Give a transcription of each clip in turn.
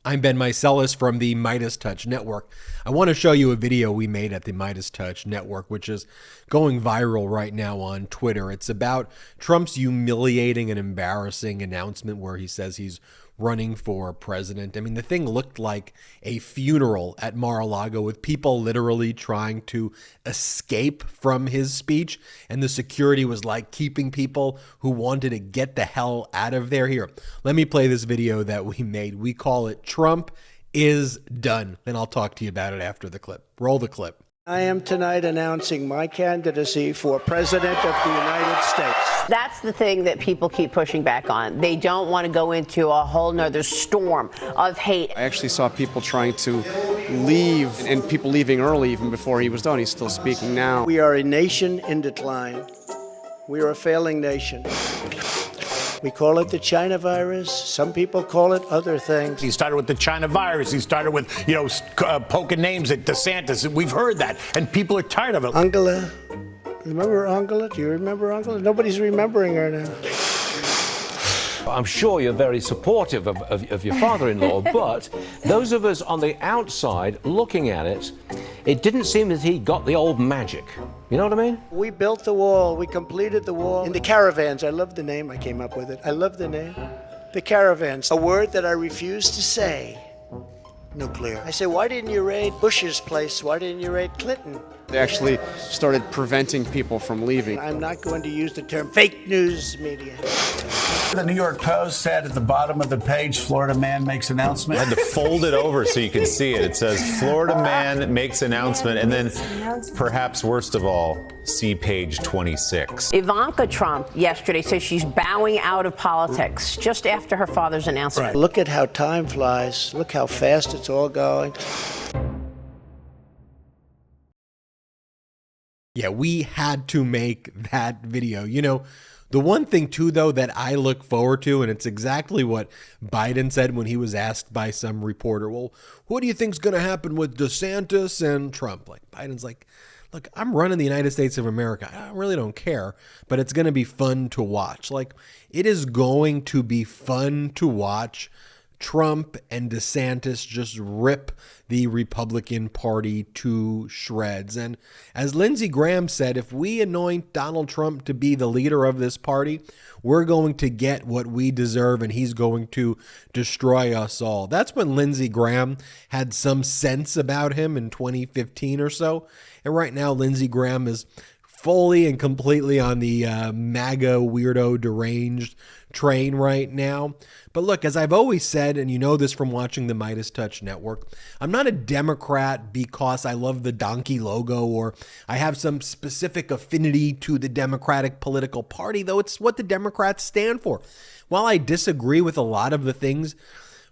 I'm Ben Meiselas from the MeidasTouch network. I want to show you a video we made at the MeidasTouch network, which is going viral right now on Twitter. It's about Trump's humiliating and embarrassing announcement where he says he's running for president. I mean, the thing looked like a funeral at Mar-a-Lago with people literally trying to escape from his speech. And the security was like keeping people who wanted to get the hell out of there. Here, let me play this video that we made. We call it Trump is Done. And I'll talk to you about it after the clip. Roll the clip. I am tonight announcing my candidacy for President of the United States. That's the thing that people keep pushing back on. They don't want to go into a whole nother storm of hate. I actually saw people trying to leave and people leaving early even before he was done. He's still speaking now. We are a nation in decline. We are a failing nation. We call it the China virus. Some people call it other things. He started with the China virus. He started with, poking names at DeSantis. We've heard that, and people are tired of it. Angela. Remember Angela? Do you remember Angela? Nobody's remembering her now. I'm sure you're very supportive of your father-in-law, but those of us on the outside looking at it, it didn't seem that he got the old magic. You know what I mean? We built the wall. We completed the wall. In the caravans, I love the name. I came up with it. I love the name. The caravans. A word that I refuse to say. Nuclear. I say, why didn't you raid Bush's place? Why didn't you raid Clinton? They actually started preventing people from leaving. I'm not going to use the term fake news media. The New York Post said at the bottom of the page, Florida man makes announcement. I had to fold it over so you can see it. It says, Florida man makes announcement, and then perhaps worst of all, see page 26. Ivanka Trump yesterday says she's bowing out of politics just after her father's announcement. Right. Look at how time flies. Look how fast it's all going. Yeah, we had to make that video. You know, the one thing, too, though, that I look forward to, and it's exactly what Biden said when he was asked by some reporter, well, what do you think's going to happen with DeSantis and Trump? Like, Biden's like, look, I'm running the United States of America. I really don't care, but it's going to be fun to watch. Like, it is going to be fun to watch Trump and DeSantis just rip the Republican Party to shreds. And as Lindsey Graham said, if we anoint Donald Trump to be the leader of this party, we're going to get what we deserve, and he's going to destroy us all. That's when Lindsey Graham had some sense about him in 2015 or so. And right now, Lindsey Graham is fully and completely on the MAGA weirdo deranged train right now. But look, as I've always said, and you know this from watching the MeidasTouch network, I'm not a Democrat because I love the donkey logo or I have some specific affinity to the Democratic political party, though it's what the Democrats stand for. While I disagree with a lot of the things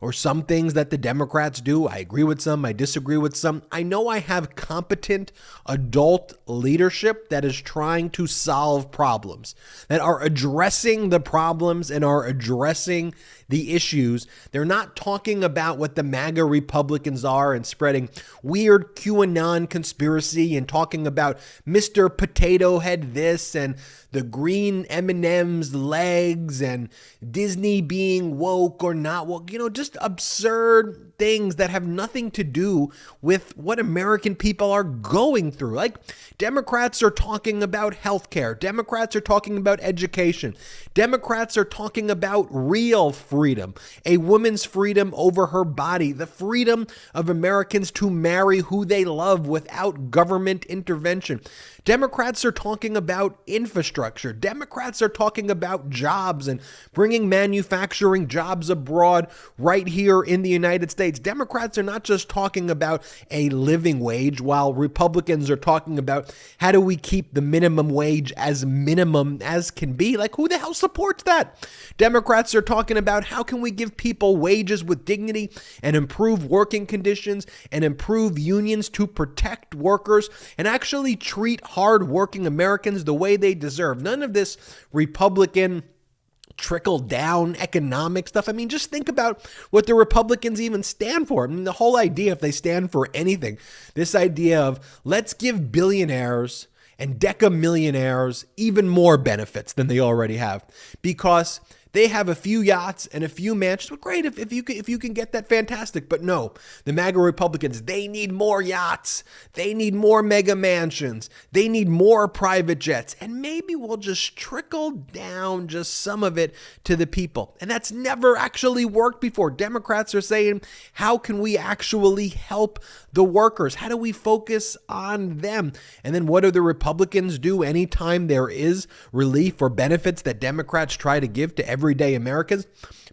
or some things that the Democrats do, I agree with some, I disagree with some. I know I have competent adult leadership that is trying to solve problems, that are addressing the problems and are addressing the issues. They're not talking about what the MAGA Republicans are and spreading weird QAnon conspiracy and talking about Mr. Potato Head this and the green M&M's legs and Disney being woke or not woke, just absurd things that have nothing to do with what American people are going through. Like, Democrats are talking about healthcare. Democrats are talking about education. Democrats are talking about real freedom, a woman's freedom over her body, the freedom of Americans to marry who they love without government intervention. Democrats are talking about infrastructure. Democrats are talking about jobs and bringing manufacturing jobs abroad right here in the United States. Democrats are not just talking about a living wage, while Republicans are talking about how do we keep the minimum wage as minimum as can be. Like, who the hell supports that? Democrats are talking about how can we give people wages with dignity and improve working conditions and improve unions to protect workers and actually treat hard-working Americans the way they deserve. None of this Republican trickle-down economic stuff. I mean, just think about what the Republicans even stand for. I mean, the whole idea, if they stand for anything, this idea of let's give billionaires and decamillionaires even more benefits than they already have, because They have a few yachts and a few mansions. Well, great, if you can get that, fantastic. But no, the MAGA Republicans, they need more yachts. They need more mega mansions. They need more private jets. And maybe we'll just trickle down just some of it to the people. And that's never actually worked before. Democrats are saying, how can we actually help the workers? How do we focus on them? And then what do the Republicans do anytime there is relief or benefits that Democrats try to give to everyday Americans?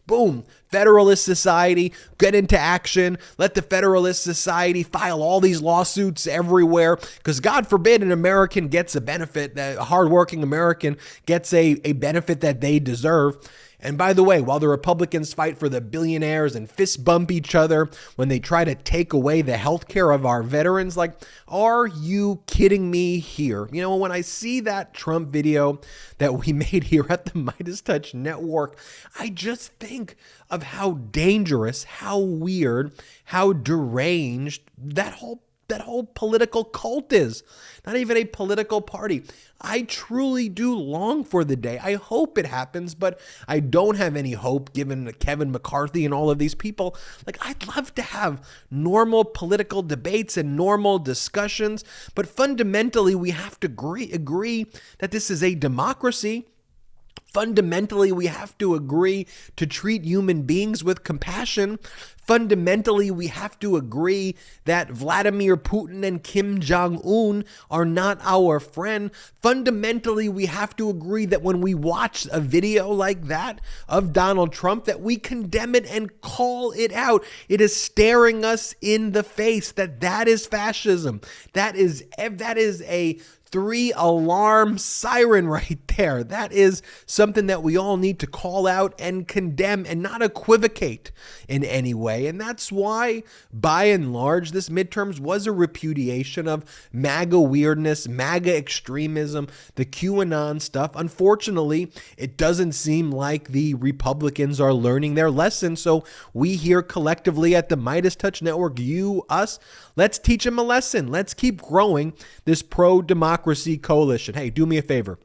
Boom, Federalist Society, get into action. Let the Federalist Society file all these lawsuits everywhere, because God forbid an American gets a benefit, that a hardworking American gets a benefit that they deserve. And by the way, while the Republicans fight for the billionaires and fist bump each other when they try to take away the health care of our veterans, like, are you kidding me here? You know, when I see that Trump video that we made here at the MeidasTouch Network, I just think of how dangerous, how weird, how deranged that whole political cult is. Not even a political party. I truly do long for the day. I hope it happens, but I don't have any hope given Kevin McCarthy and all of these people. Like, I'd love to have normal political debates and normal discussions, but fundamentally we have to agree that this is a democracy. Fundamentally, we have to agree to treat human beings with compassion. Fundamentally, we have to agree that Vladimir Putin and Kim Jong-un are not our friend. Fundamentally, we have to agree that when we watch a video like that of Donald Trump, that we condemn it and call it out. It is staring us in the face that is fascism. That is a 3-alarm siren right there. That is something that we all need to call out and condemn and not equivocate in any way. And that's why, by and large, this midterms was a repudiation of MAGA weirdness, MAGA extremism, the QAnon stuff. Unfortunately, it doesn't seem like the Republicans are learning their lesson. So we here collectively at the MeidasTouch Network, you, us, let's teach them a lesson. Let's keep growing this pro-democracy coalition. Hey, do me a favor.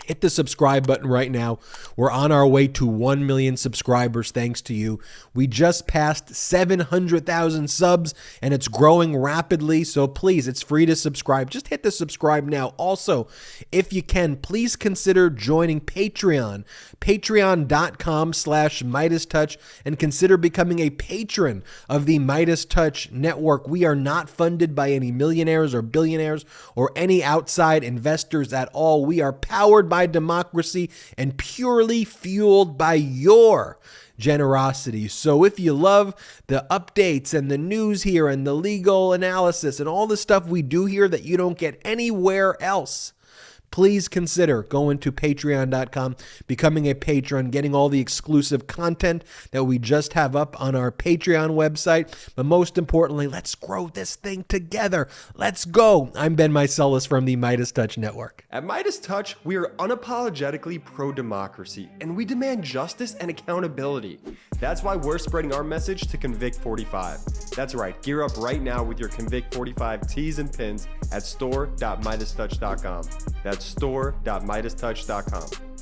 Hit the subscribe button right now. We're on our way to 1 million subscribers thanks to you. We just passed 700,000 subs and it's growing rapidly. So please, it's free to subscribe. Just hit the subscribe now. Also, if you can, please consider joining Patreon. Patreon.com/MeidasTouch and consider becoming a patron of the MeidasTouch Network. We are not funded by any millionaires or billionaires or any outside investors at all. We are powered by democracy and purely fueled by your generosity. So if you love the updates and the news here and the legal analysis and all the stuff we do here that you don't get anywhere else, please consider going to patreon.com, becoming a patron, getting all the exclusive content that we just have up on our Patreon website. But most importantly, let's grow this thing together. Let's go. I'm Ben Meiselas from the MeidasTouch Network. At MeidasTouch, we are unapologetically pro-democracy, and we demand justice and accountability. That's why we're spreading our message to Convict 45. That's right, gear up right now with your Convict 45 tees and pins at store.meidastouch.com. That's store.meidastouch.com.